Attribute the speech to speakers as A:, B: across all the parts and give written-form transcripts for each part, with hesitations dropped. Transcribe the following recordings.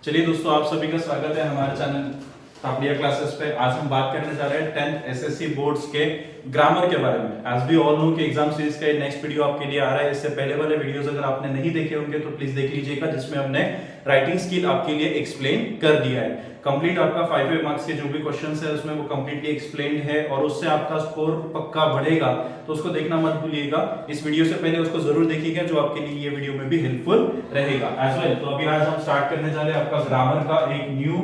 A: चलिए दोस्तों, आप सभी का स्वागत है हमारे चैनल तापड़िया क्लासेस पे। आज हम बात करने जा रहे हैं 10th एसएससी बोर्ड्स के ग्रामर के बारे में। एज वी ऑल नो कि एग्जाम सीरीज का नेक्स्ट वीडियो आपके लिए आ रहा है। इससे पहले वाले वीडियोस अगर आपने नहीं देखे होंगे तो प्लीज देख लीजिएगा, जिसमें हमने राइटिंग स्किल आपके लिए एक्सप्लेन कर दिया है। कंप्लीट आपका 5 मार्क्स के जो भी क्वेश्चंस है उसमें वो कंप्लीटली एक्सप्लेन्ड है और उससे आपका स्कोर पक्का बढ़ेगा, तो उसको देखना मत भूलिएगा। इस वीडियो से पहले उसको जरूर देखिएगा, जो आपके लिए ये वीडियो में भी हेल्पफुल रहेगा एज वेल। तो अभी आज हम स्टार्ट करने जा रहे हैं आपका ग्रामर का एक न्यू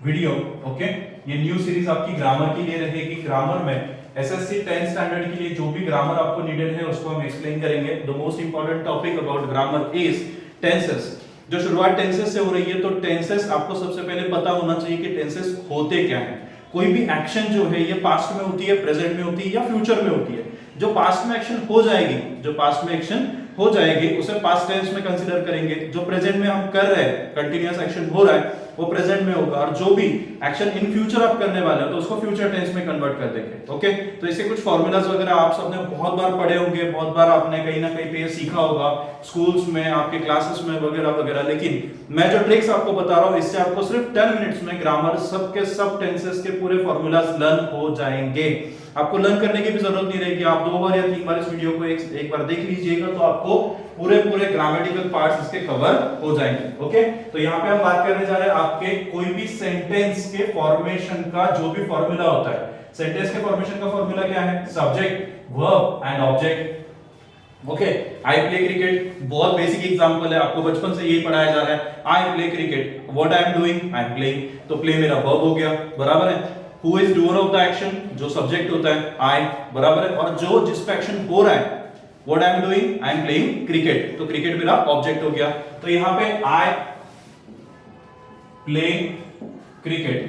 A: वीडियो। ओके, ये न्यू सीरीज आपकी ग्रामर के लिए रहेगी। ग्रामर में एसएससी 10th स्टैंडर्ड के लिए जो भी ग्रामर आपको नीडेड है उसको हम एक्सप्लेन करेंगे। The most important topic about grammar is tenses. जो शुरुआत टेंसेस से हो रही है, तो टेंसेस आपको सबसे पहले पता होना चाहिए कि टेंसेस होते क्या हैं। कोई भी एक्शन जो है ये पास्ट में होती है, प्रेजेंट में होती है या फ्यूचर में होती है। जो पास्ट में एक्शन हो जाएगी, जो पास्ट में एक्शन हो जाएगी उसे पास्ट टेंस में कंसीडर करेंगे। जो प्रेजेंट में हम कर रहे हैं, कंटीन्यूअस एक्शन हो रहा है, वो प्रेजेंट में होगा। और जो भी एक्शन इन फ्यूचर आप करने वाले हो तो उसको फ्यूचर टेंस में कन्वर्ट कर देंगे। ओके, तो इसके कुछ फॉर्मूलाज वगैरह आप सबने बहुत बार पढ़े होंगे, बहुत बार आपने कहीं ना कहीं पे सीखा होगा, स्कूल्स में, आपके क्लासेस में वगैरह वगैरह। लेकिन मैं जो ट्रिक्स आपको बता रहा हूं, इससे आपको सिर्फ 10 मिनट्स में ग्रामर सब के सब टेंसेस के पूरे फॉर्मूलाज लर्न हो जाएंगे। आपको लर्न करने की भी जरूरत नहीं रहेगी। आप 2 बार या 3 बार इस वीडियो को एक बार देख लीजिएगा तो आपको पूरे ग्रामेटिकल पार्ट्स इसके कवर हो जाएंगे। ओके, तो यहाँ पे हम बात करने जा रहे हैं आपके कोई भी सेंटेंस के फॉर्मेशन का जो भी फॉर्मूला होता है। सेंटेंस के फॉर्मेशन का फॉर्मूला क्या है? Subject, verb and object. Okay, I play cricket बहुत बेसिक एग्जांपल है, आपको बचपन से यही पढ़ाया जा रहा है। I play cricket, what I am doing, I am playing. तो प्ले मेरा वर्ब हो गया, बराबर है। Who is doer of the action, जो सब्जेक्ट होता है I, बराबर है। और जो जिस पे एक्शन हो रहा है, what I am doing, I am playing cricket, तो क्रिकेट मेरा ऑब्जेक्ट हो गया। तो यहाँ पे I playing cricket,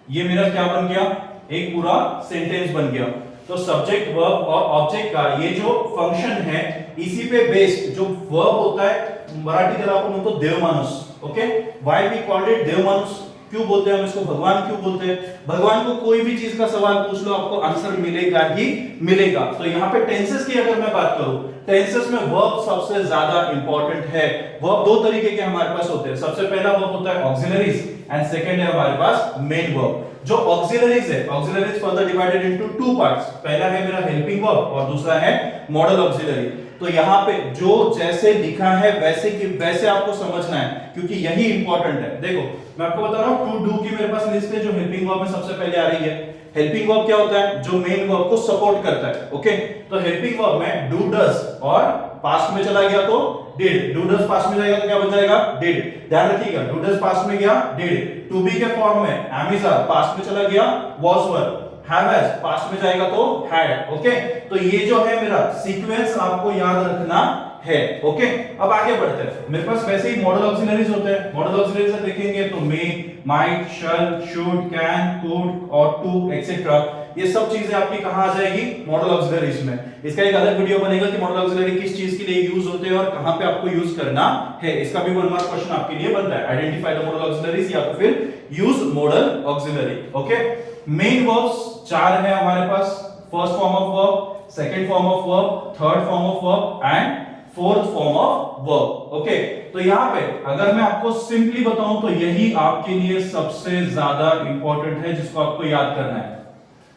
A: ये मेरा क्या बन गया? एक पूरा सेंटेंस बन गया। तो सब्जेक्ट, वर्ब और ऑब्जेक्ट का ये जो फंक्शन है, इसी पे बेस्ड जो वर्ब होता है, मराठी में आपण म्हणतो देवमानुस। Okay, why we called it देवमानुस? क्यों बोलते हैं हम इसको? भगवान क्यों बोलते हैं? भगवान को कोई भी चीज का सवाल पूछ लो, आपको आंसर मिलेगा ही मिलेगा। तो यहाँ पे टेंसेस की अगर मैं बात करूं, टेंसेस में वर्ब सबसे ज्यादा इंपॉर्टेंट है। वर्ब 2 तरीके के हमारे पास होते हैं। सबसे पहला वर्ब होता है ऑक्सिलरीज एंड सेकंड है हमारे पास मेन वर्ब। जो ऑक्सिलरीज है, auxiliaries further divided into 2 parts. पहला है मेरा हेल्पिंग वर्ब और दूसरा है मॉडल ऑक्सिलरी। तो यहाँ पे जो जैसे लिखा है वैसे की वैसे आपको समझना है, क्योंकि यही इंपॉर्टेंट है। देखो, मैं आपको बता रहा हूं, टू डू की मेरे पास लिस्ट है जो हेल्पिंग वर्ब में सबसे पहले आ रही है। हेल्पिंग वर्ब क्या होता है? जो मेन वर्ब को सपोर्ट करता है। ओके, तो हेल्पिंग वर्ब में डू डज और पास्ट में चला गया तो डिड। डू डज पास्ट में जाएगा तो क्या बन जाएगा? डिड। ध्यान रखिएगा, डू डज पास्ट में गया डिड। टू बी के फॉर्म में एम इज आर, पास्ट में चला गया was were. Have has past में जाएगा तो हैड। ओके, तो ये जो है मेरा सीक्वेंस आपको याद रखना है। ओके, अब आगे बढ़ते हैं। मेरे पास वैसे ही मॉडल ऑक्सिलरीज होते हैं। मॉडल ऑक्सिलरीज से देखेंगे तो may, might, shall, should, can, could ought to etcetera, ये सब चीजें आपकी कहां आ जाएगी? मॉडल ऑक्सिलरीज में। इसका एक अलग वीडियो बनेगा कि मॉडल ऑक्सिलरी किस चीज के लिए यूज होते हैं और कहां पे आपको यूज करना है। इसका भी 1 मार्क क्वेश्चन आपके लिए बनता है। आइडेंटिफाई द मॉडल ऑक्सिलरीज या तो फिर use modal auxiliary. Okay, main verbs 4 है हमारे पास। First form of verb, second form of verb, third form of verb and fourth form of verb. Okay, तो यहां पे अगर मैं आपको सिंपली बताऊं तो यही आपके लिए सबसे ज्यादा इंपॉर्टेंट है, जिसको आपको याद करना है।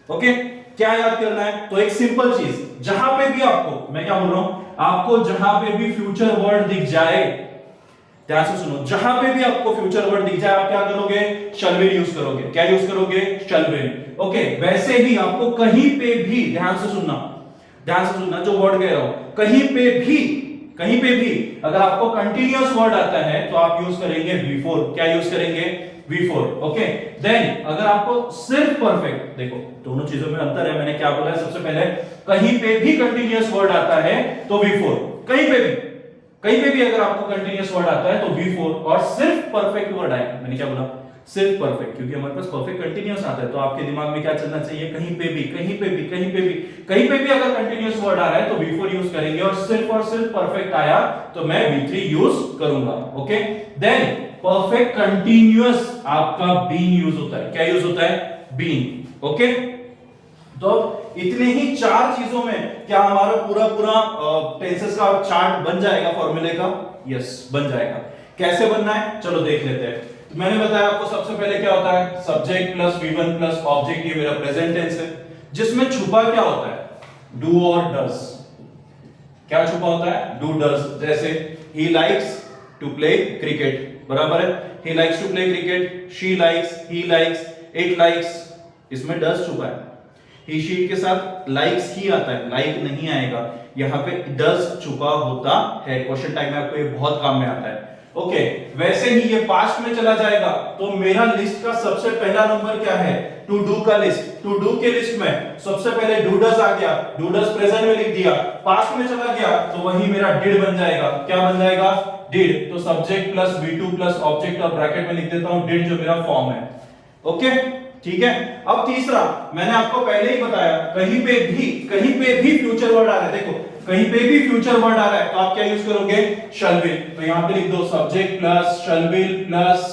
A: ओके, क्या याद करना है? तो एक सिंपल चीज, जहां पे भी आपको, मैं क्या बोल रहा हूं, आपको जहां पे भी फ्यूचर वर्ड दिख जाए, ध्यान से सुनो, जहां पे भी आपको फ्यूचर वर्ड दिख जाए आप क्या करोगे? शैल विल यूज करोगे। क्या यूज करोगे? शैल विल। ओके, वैसे ही आपको कहीं पे भी, ध्यान से सुनना, ध्यान से सुनना जो वर्ड कह रहा हूं, कहीं पे भी अगर आपको कंटीन्यूअस वर्ड आता है तो आप यूज करेंगे V4। क्या यूज करेंगे? V4। ओके, देन अगर आपको सिर्फ परफेक्ट, देखो दोनों चीजों में अंतर है। मैंने क्या बोला है? सबसे पहले कहीं पे भी कंटीन्यूअस वर्ड आता है तो V4। कहीं पे भी अगर आपको कंटीन्यूअस वर्ड आता है तो V4। और सिर्फ परफेक्ट वर्ड आए, मैंने क्या बोला? सिर्फ परफेक्ट, क्योंकि हमारे पास परफेक्ट कंटीन्यूअस आता है। तो आपके दिमाग में क्या चलना चाहिए? कहीं पे भी अगर कंटीन्यूअस वर्ड आ रहा है तो V4 यूज करेंगे, और सिर्फ परफेक्ट आया तो मैं V3 यूज करूंगा। ओके, देन परफेक्ट कंटीन्यूअस आपका बीन यूज होता है। क्या यूज होता है? बीन। ओके, तो इतने ही 4 चीजों में क्या हमारा पूरा टेंसेस का चार्ट बन जाएगा फॉर्मूले का? यस, बन जाएगा। कैसे बनना है चलो देख लेते हैं। मैंने बताया आपको सबसे पहले क्या होता है, subject plus V1 plus object, ये मेरा प्रेजेंट टेंस है, जिसमें छुपा क्या होता है, डू और डज। क्या छुपा होता है, डू डज। जैसे he likes to play cricket, बराबर है, he likes to play cricket, she likes, he likes, it likes, इसमें डज छुपा है। ही शीट के साथ लाइक्स ही आता है, लाइक नहीं आएगा, यहां पे डज छुपा होता है। क्वेश्चन टाइम में आपको ये बहुत काम में आता है। ओके, वैसे ही ये पास्ट में चला जाएगा तो मेरा लिस्ट का सबसे पहला नंबर क्या है, टू डू का लिस्ट। टू डू के लिस्ट में सबसे पहले डू डज आ गया, डू डज प्रेजेंट में लिख दिया, पास्ट में चला गया तो वही मेरा डिड बन जाएगा। क्या बन जाएगा, डिड। तो subject plus V2 plus object और ब्रैकेट में लिख देता हूं डिड, जो मेरा फॉर्म है। ओके, ठीक है। अब तीसरा, मैंने आपको पहले ही बताया, कहीं पे भी फ्यूचर वर्ड आ रहा है, देखो कहीं पे भी फ्यूचर वर्ड आ रहा है तो आप क्या यूज करोगे, शैल विल। तो यहां पे लिख दो subject plus shall will plus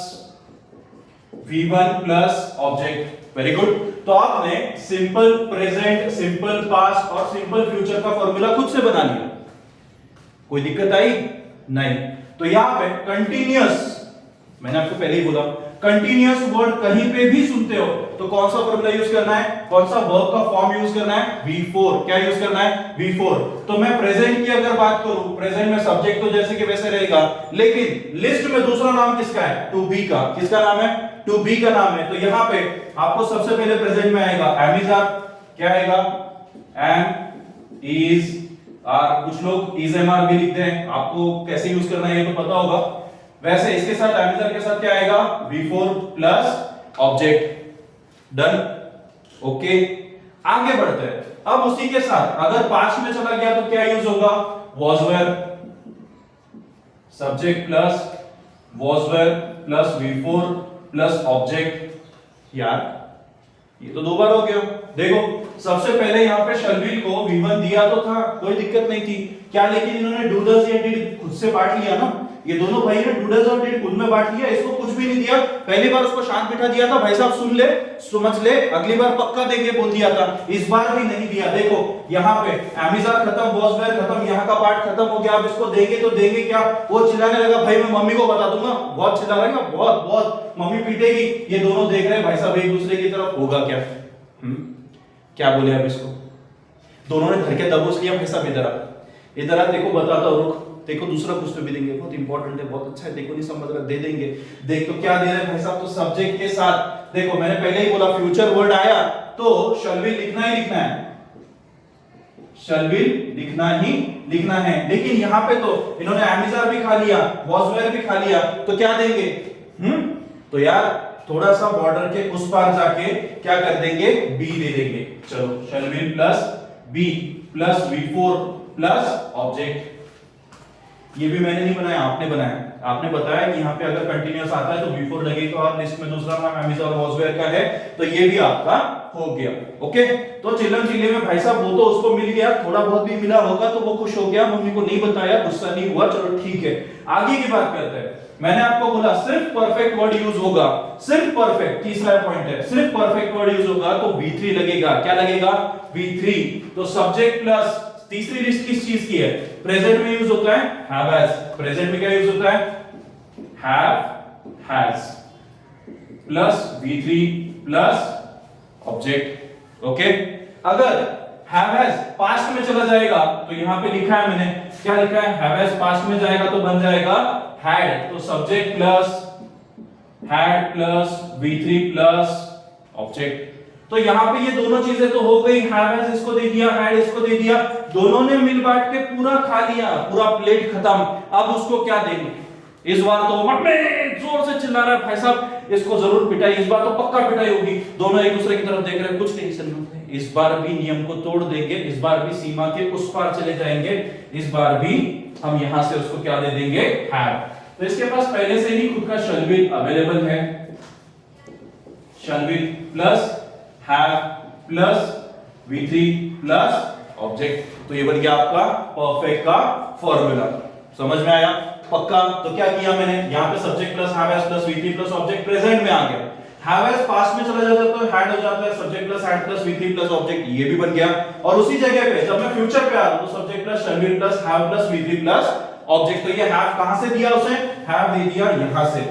A: V1 plus object. Very good. तो आपने सिंपल प्रेजेंट, सिंपल पास्ट और सिंपल फ्यूचर का फॉर्मूला खुद से बना लिया। कोई दिक्कत आई नहीं। तो यहां पे कंटीन्यूअस, मैंने आपको पहले ही बोला, कंटीन्यूअस वर्ड कहीं पे भी सुनते हो तो कौन सा फॉर्मूला यूज करना है, कौन सा वर्ब का फॉर्म यूज करना है, V4। क्या यूज करना है, V4। तो मैं प्रेजेंट की अगर बात करूं, प्रेजेंट में सब्जेक्ट तो जैसे कि वैसे रहेगा, लेकिन लिस्ट में दूसरा नाम किसका है, टू बी का। किसका नाम है, टू बी का नाम है। तो यहां पे आपको सबसे पहले प्रेजेंट में आएगा एम इज आर। क्या आएगा, एम इज आर। कुछ लोग इज एम आर भी लिखते हैं, आपको कैसे यूज करना है ये तो पता होगा। वैसे इसके साथ एम इज आर के साथ क्या आएगा, V4 plus object. Done. Okay, आगे बढ़ते हैं। अब उसी के साथ अगर पास्ट में चला गया तो क्या यूज होगा, was were, subject plus was were plus V4 plus object. यार ये तो दो बार हो गया। देखो सबसे पहले यहां पे शैल विल को V1 दिया तो था, कोई दिक्कत नहीं थी क्या, लेकिन इन्होंने डू डज या डिड खुद से बांट लिया ना। ये दोनों भाई ने डू डज और डिड खुद में बांट लिया, इसको कुछ भी नहीं दिया। पहली बार उसको शांत बिठा दिया था, भाई साहब सुन ले, समझ ले, अगली बार पक्का देंगे बोल दिया था, इस बार भी नहीं दिया। देखो यहाँ पे एमिजार खत्म, वॉज वेयर खत्म, यहाँ का पार्ट खत्म हो गया। अब इसको देंगे तो देंगे क्या, वो चिल्लाने लगा, भाई मैं मम्मी को बता दूंगा, बहुत चिल्ला रहा है, बहुत बहुत मम्मी पीटेगी। ये दोनों देख रहे हैं भाई साहब एक दूसरे की तरफ, होगा क्या, क्या बोले अब इसको। दोनों ने घर के दबोच लिया, भाई साहब इधर आ, देखो बताता हूं, रुक, देखो दूसरा कुछ तो भी देंगे, बहुत इंपॉर्टेंट है, बहुत अच्छा है, देखो नहीं समझ रहा, दे देंगे। देख तो क्या दे रहे हैं भाई साहब, तो सब्जेक्ट के साथ देखो मैंने पहले ही बोला फ्यूचर वर्ड आया तो शैल विल लिखना ही लिखना है, शैल विल लिखना ही लिखना है। लेकिन यहां पे तो इन्होंने एमिजार भी खा लिया, वॉज वेयर भी खा लिया, तो क्या देंगे, तो यार थोड़ा सा बॉर्डर के उस पार जाके क्या कर देंगे, बी दे देंगे। चलो shall will plus B plus V4 plus object. ये भी मैंने नहीं बनाया, आपने बनाया। आपने बताया कि यहाँ पे अगर कंटीन्यूअस आता है तो V4 लगेगा और लिस्ट में दूसरा नाम एमिजार और वॉज वेयर का है, तो ये भी आपका हो गया। ओके, तो चिल्लम चिल्ली में भाई साहब वो तो उसको मिल गया, थोड़ा बहुत भी मिला होगा तो वो खुश हो गया, मम्मी को नहीं बताया, गुस्सा नहीं हुआ, चलो ठीक है। आगे की बात करते हैं। मैंने आपको बोला सिर्फ परफेक्ट वर्ड यूज होगा, सिर्फ परफेक्ट, तीसरा पॉइंट है, सिर्फ परफेक्ट वर्ड यूज होगा तो V3 लगेगा। क्या लगेगा, V3। तो सब्जेक्ट प्लस, तीसरी लिस्ट किस चीज की है, प्रेजेंट में यूज होता है हैव हैज। प्रेजेंट में क्या यूज होता है, have has plus V3 plus object. Okay, अगर हैव हैज पास्ट में चला जाएगा तो यहां पे लिखा है मैंने, क्या लिखा है, हैव हैज पास्ट में जाएगा तो बन जाएगा हैड। तो subject plus had plus V3 plus object. तो यहां पे ये दोनों चीजें तो हो गई, हैव हैज इसको दे दिया, हैड इसको दे दिया, दोनों ने मिल बांट के पूरा खा लिया, पूरा प्लेट खत्म। अब उसको क्या देंगे, इस बार तो मम्मी जोर से चिल्ला रहा है, भाई साहब इसको जरूर पिटाई, इस बार तो पक्का पिटाई होगी। दोनों एक दूसरे की तरफ देख रहे हैं, कुछ टेंशन नहीं, इस बार भी नियम को तोड़ देंगे, इस बार भी सीमा के उस पार चले जाएंगे, इस बार भी हम यहां से उसको क्या दे देंगे, हैव। तो इसके पास पहले से ही खुद का शैल विल अवेलेबल है, शैल will plus have plus V3 plus object. तो ये बन गया आपका परफेक्ट का फॉर्मूला। समझ में आया, पक्का। तो क्या किया मैंने, यहाँ पे subject plus have has plus V3 plus object present में आ गया, हैव हैज पास्ट में चला जाता तो हैड हो जाता है, subject plus had plus V3 plus object, ये भी बन गया। और उसी जगह पे जब मैं फ्यूचर पे आ रहा हूं तो subject plus shall will plus have plus V3 plus object. तो ये हैव कहां से दिया, उसे हैव दे दिया यहां से,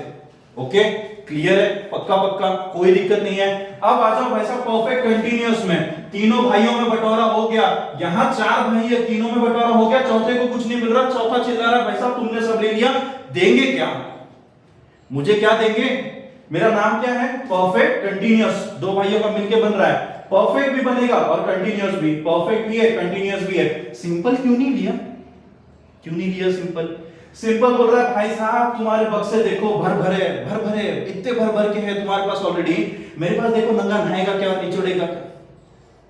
A: ओके, क्लियर है, पक्का पक्का, कोई दिक्कत नहीं है। अब आ जाओ भाई साहब परफेक्ट कंटीन्यूअस में, तीनों भाइयों में बंटवारा हो गया, यहां चार भाई है, तीनों में बंटवारा हो गया, चौथे को कुछ नहीं मिल रहा, चौथा चिल्ला रहा है भाई साहब तुमने सब ले लिया, देंगे क्या? मुझे क्या देंगे? मेरा नाम क्या है? परफेक्ट कंटीन्यूअस, दो भाइयों का मिलके बन रहा है, परफेक्ट भी बनेगा और कंटीन्यूअस भी, परफेक्ट भी है कंटीन्यूअस भी है। सिंपल क्यों नहीं लिया? क्यों नहीं लिया सिंपल? सिंपल बोल रहा है भाई साहब तुम्हारे बक्से देखो भर भरे इतने भर भर के हैं तुम्हारे पास ऑलरेडी, मेरे पास देखो नंगा नहाएगा क्या और निचोड़ेगा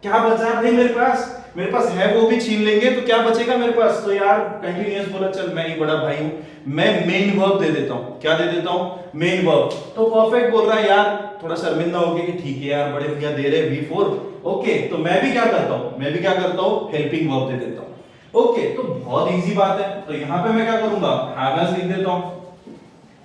A: क्या बचा भाई मेरे पास है वो भी छीन लेंगे तो क्या बचेगा मेरे पास? तो यार कंटीन्यूअस बोला चल मैं ही बड़ा भाई हूं, मैं मेन वर्ब दे देता हूं। क्या दे देता हूं? Main verb. तो परफेक्ट बोल रहा है यार, थोड़ा शर्मिंदा हो गया कि ठीक है यार बड़े भैया दे रहे V4, ओके, तो मैं भी क्या करता हूं? हेल्पिंग वर्ब दे देता हूं। ओके, तो बहुत इजी बात है, तो यहां पे मैं क्या करूंगा? हैव एज लिख देता हूं।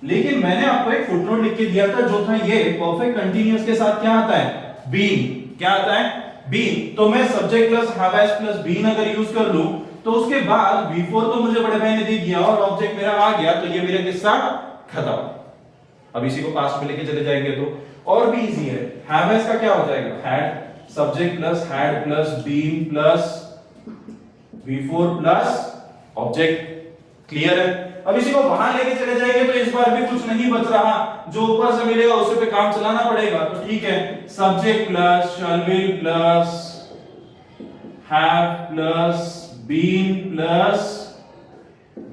A: लेकिन मैंने आपको एक फुटनोट लिख के दिया था जो था ये परफेक्ट कंटीन्यूअस के साथ क्या आता है? बीन। क्या आता है? बीन। तो मैं subject plus have as plus been अगर यूज कर लूं तो उसके बाद V4 तो मुझे बड़े भाई ने दे दिया और ऑब्जेक्ट मेरा आ गया, तो ये मेरा किस्सा खत्म। अब इसी को पास्ट में लेके चले जाएंगे तो और भी इजी है। हैव एज का क्या हो जाएगा? Had, subject plus had plus been plus V4 plus object. Clear है? अब इसी को बाहर लेके चले जाएंगे तो इस बार भी कुछ नहीं बच रहा, जो ऊपर से मिलेगा उसे पे काम चलाना पड़ेगा। तो ठीक है, subject plus shall will plus have plus been plus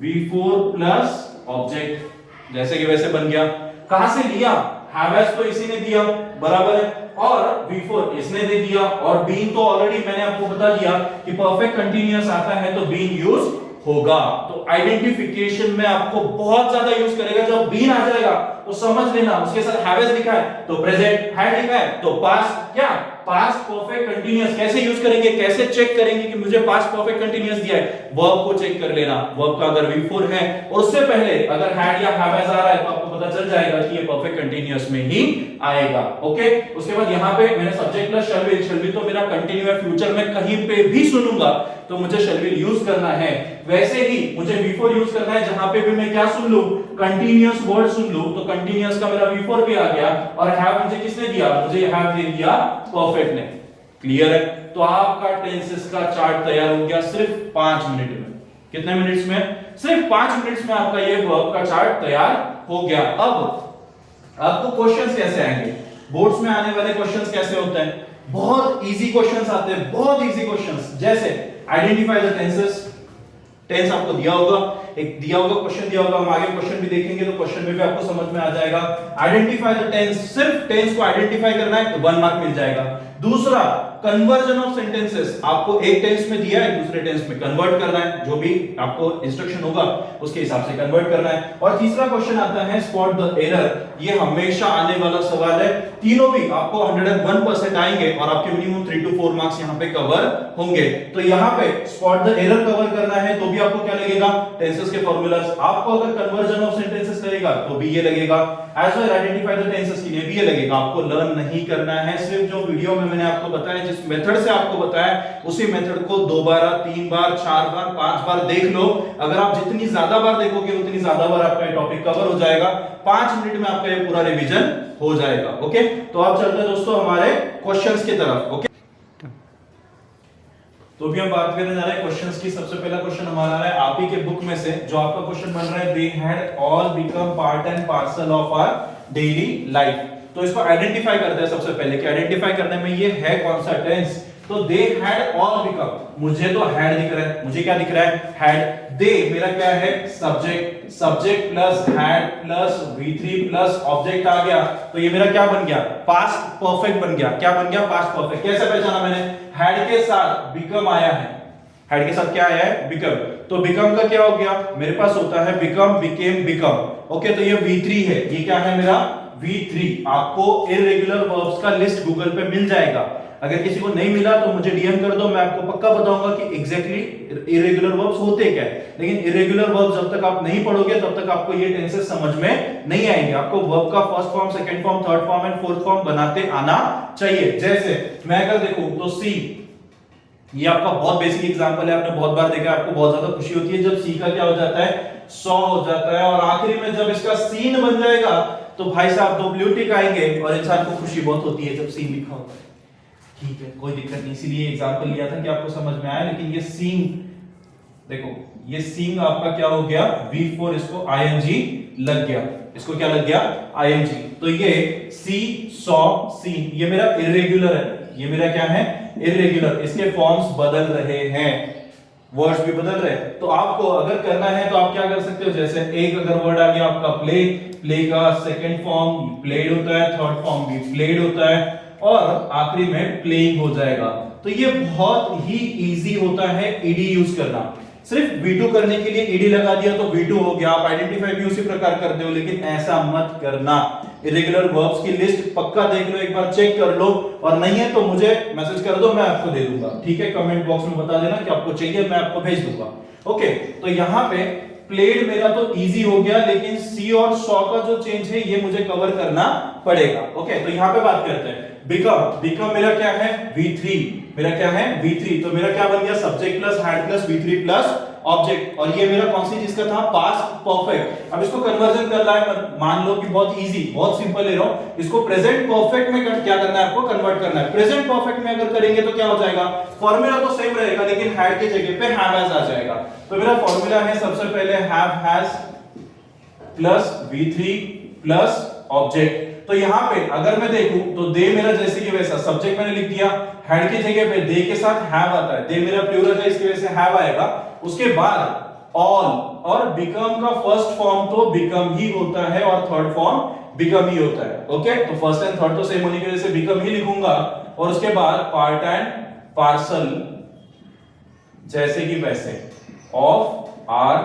A: V4 plus object, जैसे कि वैसे बन गया। कहां से लिया? हैव एज तो इसी ने दिया, बराबर है, और V4 इसने दे दिया, और बीन तो ऑलरेडी मैंने आपको बता दिया कि परफेक्ट कंटीन्यूअस आता है तो बीन यूज होगा। तो आइडेंटिफिकेशन में आपको बहुत ज्यादा यूज करेगा। जब बीन आ जाएगा तो समझ लेना उसके साथ हैव एज लिखा है तो प्रेजेंट, हैड लिखा है तो पास्ट, क्या पास्ट परफेक्ट कंटीन्यूअस। कैसे यूज करेंगे, कैसे चेक करेंगे कि मुझे पास्ट परफेक्ट कंटीन्यूअस दिया है? वर्ब को चेक कर लेना, वर्ब का अगर V4 है और उससे पहले अगर हैड या हैव एज आ रहा है तो आपको पता चल जाएगा कि ये परफेक्ट कंटीन्यूअस में ही आएगा। ओके, उसके बाद यहां पे मैंने सब्जेक्ट प्लस शैल विल तो मेरा कंटिन्यू है, फ्यूचर में कहीं पे भी सुनूंगा तो मुझे शैल विल यूज करना है। वैसे ही मुझे V4 यूज करना है जहां पे भी मैं क्या सुन लूं? कंटीन्यूअस वर्ड सुन लूं, तो कंटीन्यूअस का मेरा V4 भी आ गया, और हैव मुझे किसने दिया? मुझे हैव दे दिया परफेक्ट ने। क्लियर है? तो आपका टेंसेस का चार्ट तैयार हो गया सिर्फ 5 मिनट में। कितने मिनट्स में? सिर्फ 5 मिनट्स में आपका ये वर्ब का चार्ट तैयार हो गया। अब आपको क्वेश्चंस कैसे आएंगे? बोर्ड्स में आने वाले क्वेश्चंस कैसे होते हैं? बहुत इजी क्वेश्चंस आते हैं, बहुत इजी क्वेश्चंस। जैसे आइडेंटिफाई द टेंसेस, टेंस आपको दिया होगा, एक दिया होगा क्वेश्चन दिया होगा, हम आगे क्वेश्चन भी देखेंगे तो क्वेश्चन में भी आपको समझ में आ जाएगा। आइडेंटिफाई द टेंस, सिर्फ टेंस को आइडेंटिफाई करना है तो 1 मार्क मिल जाएगा। दूसरा, कन्वर्जन ऑफ सेंटेंसेस, आपको एक टेंस में दिया है दूसरे टेंस में कन्वर्ट करना है, जो भी आपको इंस्ट्रक्शन होगा उसके हिसाब से कन्वर्ट करना है। और तीसरा क्वेश्चन आता है स्पॉट द एरर, ये हमेशा आने वाला सवाल है। तीनों भी आपको 101% आएंगे और आपके मिनिमम 3 to 4 मार्क्स यहां पे कवर होंगे। तो यहां पे स्पॉट द एरर कवर करना है तो भी आपको क्या लगेगा? टेंसेस के फॉर्मूलाज। आपको अगर कन्वर्जन ऑफ सेंटेंसेस लगेगा तो भी ये लगेगा। As well identify the tenses के लिए भी ये लगेगा। आपको लर्न नहीं करना है, सिर्फ जो वीडियो में मैंने आपको बताया, जिस मेथड से आपको बताया, उसी मेथड को 2 बार 3 बार 4 बार 5 बार देख लो। अगर आप जितनी ज्यादा बार देखोगे उतनी ज्यादा बार आपका टॉपिक कवर हो जाएगा। 5 मिनट में आपका ये पूरा रिवीजन हो जाएगा। ओके, तो अब चलते हैं दोस्तों हमारे क्वेश्चंस की तरफ। ओके, तो भी हम बात करने जा रहे हैं क्वेश्चंस की। सबसे पहला क्वेश्चन हमारा है आप ही के बुक में से, जो आपका क्वेश्चन बन रहा है, they had all become part and parcel of our daily life. तो इसको आइडेंटिफाई करते हैं सबसे पहले कि आइडेंटिफाई करने में ये है कौन सा टेंस। तो दे हैड ऑल बिकम, मुझे तो हैड दिख रहा है, मुझे क्या दिख रहा है? हैड। दे मेरा क्या है? Subject, subject plus had plus V3 plus object आ गया, तो ये मेरा क्या बन गया? पास्ट परफेक्ट बन गया। क्या बन गया? Past perfect. कैसे पहचाना मैंने? हैड के साथ बिकम आया है, हेड के साथ क्या आया है? बिकम। तो बिकम का क्या हो गया? मेरे पास होता है बिकम, बिकेम, बिकम। ओके, तो ये V3 है, ये क्या है मेरा? V3। आपको इररेगुलर वर्ब्स का लिस्ट गूगल पे मिल जाएगा। अगर किसी को नहीं मिला तो मुझे डीएम कर दो, मैं आपको पक्का बताऊंगा कि एग्जैक्टली इररेगुलर वर्ब्स होते क्या है। लेकिन इररेगुलर वर्ब जब तक आप नहीं पढ़ोगे तब तक आपको ये टेंसेस समझ में नहीं आएंगे। आपको वर्ब का first form, second form, third form and fourth form बनाते आना चाहिए। जैसे मैं अगर देखूं तो सी, ये आपका बहुत बेसिक एग्जांपल है, आपने बहुत बार देखा, आपको बहुत ज्यादा खुशी होती है जब सी का क्या हो जाता है? 100 हो जाता है, और आखिरी में जब इसका सीन बन जाएगा तो भाई साहब दो ब्लू टिक आएंगे और इंसान को खुशी बहुत होती है जब सीन लिखा होता है। ठीक है, कोई दिक्कत नहीं, इसीलिए एग्जांपल लिया था कि आपको समझ में आया। लेकिन ये सीन देखो, ये सीन आपका क्या हो गया, V4 इसको आईएनजी लग गया, इसको क्या लग गया, आईएनजी। तो ये सी सॉ सीन, ये मेरा इर्रेगुलर है, ये मेरा क्या है, इर्रेगुलर। इसके फॉर्म्स बदल रहे हैं, वर्ड्स भी बदल रहे हैं। तो आपको अगर करना है तो आप क्या कर सकते हो, जैसे एक अगर वर्ड आ गया आपका प्ले, प्ले का सेकंड फॉर्म प्लेड होता है, थर्ड फॉर्म भी प्लेड होता है, और आखिरी में प्लेइंग हो जाएगा। तो ये बहुत ही इजी होता है ईडी यूज करना। सिर्फ V2 करने के लिए ईडी लगा दिया तो V2 हो गया, आप आइडेंटिफाई भी उसी प्रकार करते हो, लेकिन ऐसा मत करना। इरेगुलर वर्ब्स की लिस्ट पक्का देख लो, एक बार चेक कर लो, और नहीं है तो मुझे मैसेज कर दो, मैं आपको दे दूंगा। ठीक है, कमेंट बॉक्स में बता देना कि आपको चाहिए, मैं आपको भेज दूंगा। ओके, तो यहां पे प्लेड मेरा तो इजी हो गया, लेकिन सी और सॉ का जो चेंज है ये मुझे कवर करना पड़ेगा। ओके, तो यहां पे बात करते हैं बिकम। बिकम मेरा क्या है, V3, मेरा क्या है, V3। तो मेरा क्या बन गया, subject plus head plus V3 plus object, और ये मेरा कौन सी चीज का था, पास्ट परफेक्ट। अब इसको कन्वर्जन करना है, मान लो कि बहुत इजी, बहुत सिंपल ले रहा हूं, इसको प्रेजेंट परफेक्ट में क्या करना है, आपको कन्वर्ट करना है। प्रेजेंट परफेक्ट में अगर करेंगे तो क्या हो जाएगा, फॉर्मूला तो सेम रहेगा, लेकिन हैड की जगह पे हैव हैज आ जाएगा। तो मेरा फॉर्मूला है सबसे पहले have has plus V3 plus object. तो यहां पे अगर मैं देखूं तो दे मेरा जैसे कि वैसा, सब्जेक्ट मैंने लिख दिया, हेड की जगह पे दे के साथ हैव आता है, दे मेरा प्लूरल है इसकी वजह से हैव आएगा। उसके बाद ऑल, और बिकम का फर्स्ट फॉर्म तो बिकम ही होता है और थर्ड फॉर्म बिकम ही होता है। ओके, तो फर्स्ट एंड थर्ड तो सेम होने की वजह से बिकम ही लिखूंगा, और उसके बाद पार्ट एंड पार्सल जैसे कि वैसे ऑफ आर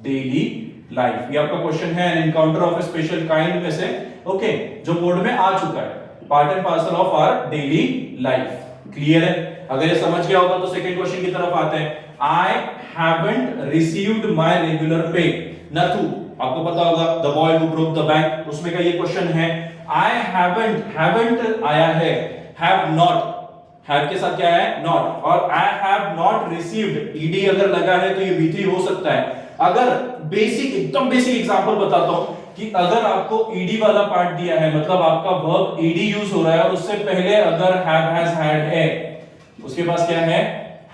A: डेली लाइफ। ये आपका क्वेश्चन है, an encounter of a special kind में से, ओके, जो बोर्ड में आ चुका है, part and parcel of our daily life. Clear है? अगर ये समझ गया होगा तो सेकंड क्वेश्चन की तरफ आते हैं। I haven't received my regular पे। नथु, आपको पता होगा the boy who broke the bank, उसमें का ये क्वेश्चन है। आई हैवंट आया है, हैव नॉट, हैव के साथ क्या है, नॉट, और I have not received, ED अगर लगा है तो ये V3 हो सकता है। अगर बेसिक, एकदम बेसिक एग्जांपल बताता हूं कि अगर आपको ईडी वाला पार्ट दिया है, मतलब आपका वर्ब ईडी यूज हो रहा है, और उससे पहले अगर हैव हैज हैड है, उसके पास क्या है,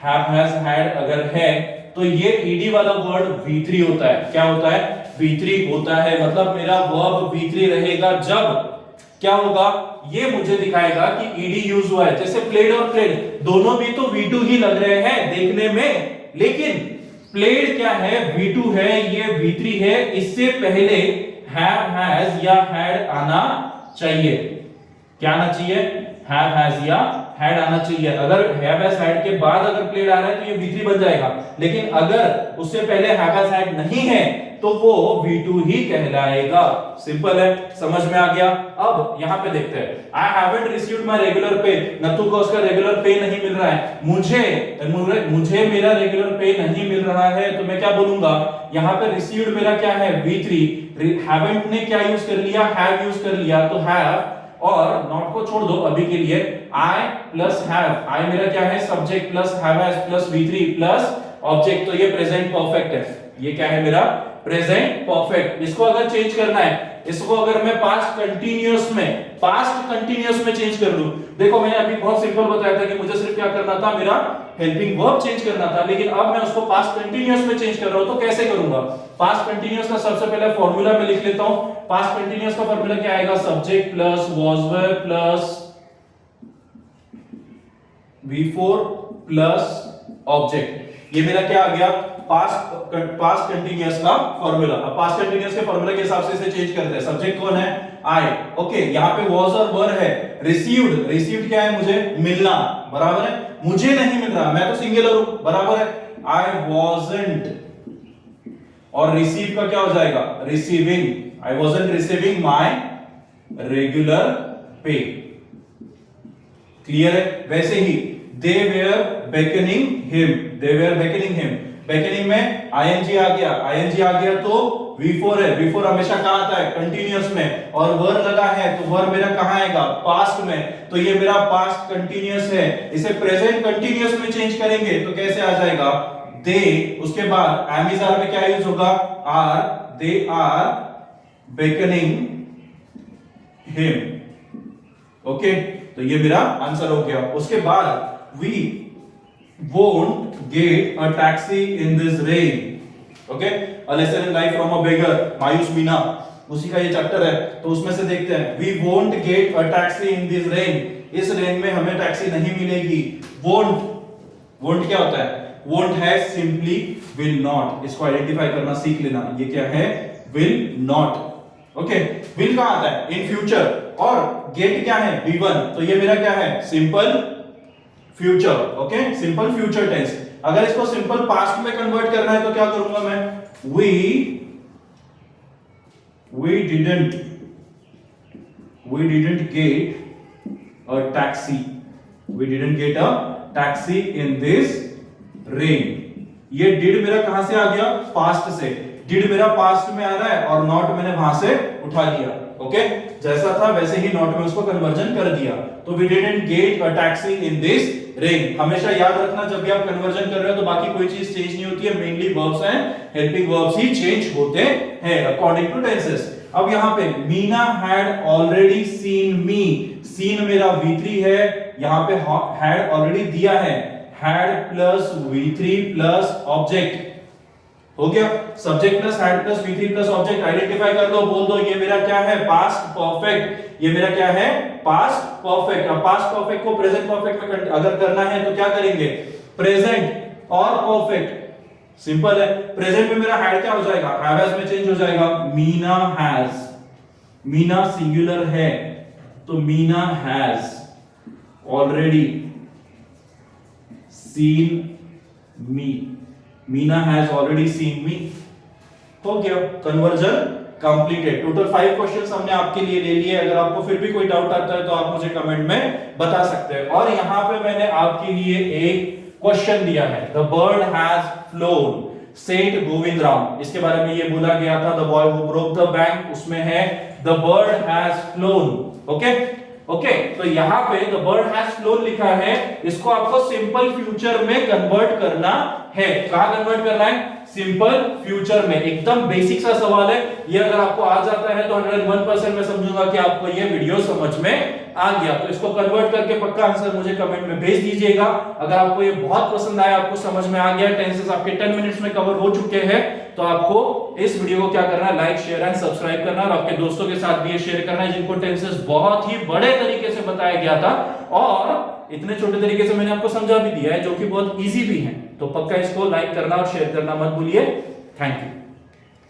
A: हैव हैज हैड अगर है, तो ये ईडी वाला वर्ड V3 होता है। क्या होता है, V3 होता है। मतलब मेरा वर्ब V3 रहेगा जब क्या होगा, ये मुझे दिखाएगा कि ईडी यूज हुआ है। जैसे प्लेड और प्लेड दोनों भी तो V2 ही लग रहे हैं देखने में, लेकिन प्लेड क्या है, V2 है, ये V3 है। इससे पहले हैव हैज या हैड आना चाहिए। क्या आना चाहिए, हैव हैज या हैड आना चाहिए। अगर हैव हैज हैड के बाद अगर प्लेड आ रहा है तो ये V3 बन जाएगा, लेकिन अगर उससे पहले हैव हैज हैड नहीं है तो वो V2 ही कहलाएगा। सिंपल है, समझ में आ गया। अब यहां पे देखते हैं, I haven't received my regular पे। नथु को उसका रेगुलर पे नहीं मिल रहा है, मुझे मेरा रेगुलर पे नहीं मिल रहा है, तो मैं क्या बोलूंगा, यहां पे रिसीव्ड मेरा क्या है, V3, हैवंट ने क्या यूज कर लिया, हैव यूज कर लिया, तो हैव, और नॉट को छोड़ दो अभी के लिए, आई प्लस हैव, आई मेरा क्या है, subject plus have has plus V3 plus object, तो ये प्रेजेंट परफेक्ट है। ये क्या है मेरा, प्रेजेंट परफेक्ट। इसको अगर चेंज करना है, इसको अगर मैं पास्ट कंटीन्यूअस में चेंज कर दूं, देखो मैंने अभी बहुत सिंपल बताया था कि मुझे सिर्फ क्या करना था, मेरा हेल्पिंग वर्ब चेंज करना था, लेकिन अब मैं उसको पास्ट कंटीन्यूअस में चेंज कर रहा हूं, तो कैसे करूंगा। पास्ट कंटीन्यूअस का सबसे पहले फॉर्मूला में लिख लेता हूं। पास्ट कंटीन्यूअस का फॉर्मूला क्या आएगा, subject plus was were plus V4 plus object. ये मेरा क्या आ गया, पास्ट कंटीन्यूअस का फॉर्मूला। अब पास्ट कंटीन्यूअस के फॉर्मूला के हिसाब से इसे चेंज करते हैं। सब्जेक्ट कौन है, आई, ओके, यहाँ पे वाज और वर है। रिसीव्ड क्या है, मुझे मिलना, बराबर है, मुझे नहीं मिल रहा, मैं तो सिंगुलर हूं, बराबर है, आई वाजंट, और रिसीव का क्या हो जाएगा, receiving, I wasn't receiving my regular पे। क्लियर है? वैसे ही they were beckoning him, beckoning में ing आ गया तो V4 है, V4 हमेशा कहां आता है, कंटीन्यूअस में, और वर लगा है तो वर मेरा कहां आएगा, पास्ट में, तो ये मेरा पास्ट कंटीन्यूअस है। इसे प्रेजेंट कंटीन्यूअस में चेंज करेंगे तो कैसे आ जाएगा, they, उसके बाद am is are में क्या यूज होगा, are, they are beckoning him. Okay, तो ये मेरा आंसर हो गया। उसके बाद we won't get a taxi in this rain. Okay, a lesson in life from a beggar, मायूस मीना, उसी का ये चैप्टर है। तो उसमें से देखते हैं, we won't get a taxi in this rain. इस रेन में हमें टैक्सी नहीं मिलेगी। won't क्या होता है? won't है simply will not। इसको आइडेंटिफाई करना सीख लेना। ये क्या है? will not। ओके, will कहां आता है? in future। और get क्या है? V1। तो ये मेरा क्या है? Simple future. Okay, simple future tense. अगर इसको सिंपल पास्ट में कन्वर्ट करना है तो क्या करूंगा मैं? we didn't get a taxi। we didn't get a taxi in this rain। ये did मेरा कहां से आ गया? पास्ट से। did मेरा पास्ट में आ रहा है और not मैंने वहां से उठा लिया। ओके, जैसा था वैसे ही नॉट में उसको कन्वर्जन कर दिया। तो we didn't get a taxi in this rain। हमेशा याद रखना, जब भी आप कन्वर्जन कर रहे हो तो बाकी कोई चीज चेंज नहीं होती है, मेनली वर्ब्स हैं, हेल्पिंग वर्ब्स ही चेंज होते हैं अकॉर्डिंग टू टेंसेस। अब यहां पे Meena had already seen me. Seen मेरा V3 है, यहां पे हैड ऑलरेडी दिया है, had plus V3 plus object हो गया। Subject plus had plus V3 plus object identify कर दो, बोल दो ये मेरा क्या है? Past perfect. ये मेरा क्या है? Past perfect. अब पास्ट परफेक्ट को प्रेजेंट परफेक्ट में अगर करना है तो क्या करेंगे? प्रेजेंट और परफेक्ट। सिंपल है। प्रेजेंट में मेरा हैड क्या हो जाएगा? हैव में चेंज हो जाएगा, मीना हैज। मीना सिंगुलर है तो Meena has already seen me. Meena has already seen मी। हो गया, कन्वर्जन कंप्लीटेड। टोटल 5 क्वेश्चंस हमने आपके लिए ले लिए। अगर आपको फिर भी कोई डाउट आता है तो आप मुझे कमेंट में बता सकते हैं। और यहां पे मैंने आपके लिए एक क्वेश्चन दिया है, the bird has flown saint Govind Ram. इसके बारे में ये बोला गया था, the boy who broke the bank, उसमें है the bird has flown. Okay, तो यहां पे द बर्ड हैज फ्लोन लिखा है, इसको आपको सिंपल फ्यूचर में कन्वर्ट करना है। कहां कन्वर्ट करना है? सिंपल फ्यूचर में। एकदम बेसिक सा सवाल है ये। अगर आपको आ जाता है तो 101% मैं समझूंगा कि आपको ये वीडियो समझ में आ गया। तो इसको कन्वर्ट करके पक्का आंसर मुझे कमेंट में भेज दीजिएगा। अगर आपको ये बहुत पसंद आया, आपको समझ में आ गया, टेंसेस आपके 10 मिनट्स में कवर हो चुके हैं, तो आपको इस वीडियो को क्या करना है? लाइक, शेयर एंड सब्सक्राइब करना और आपके दोस्तों के साथ भी ये शेयर करना है जिनको टेंसेस बहुत ही बड़े तरीके से बताया गया था और इतने छोटे तरीके से मैंने आपको समझा भी दिया है, जो कि बहुत इजी भी है। तो पक्का इसको लाइक करना और शेयर करना मत भूलिए। Thank you.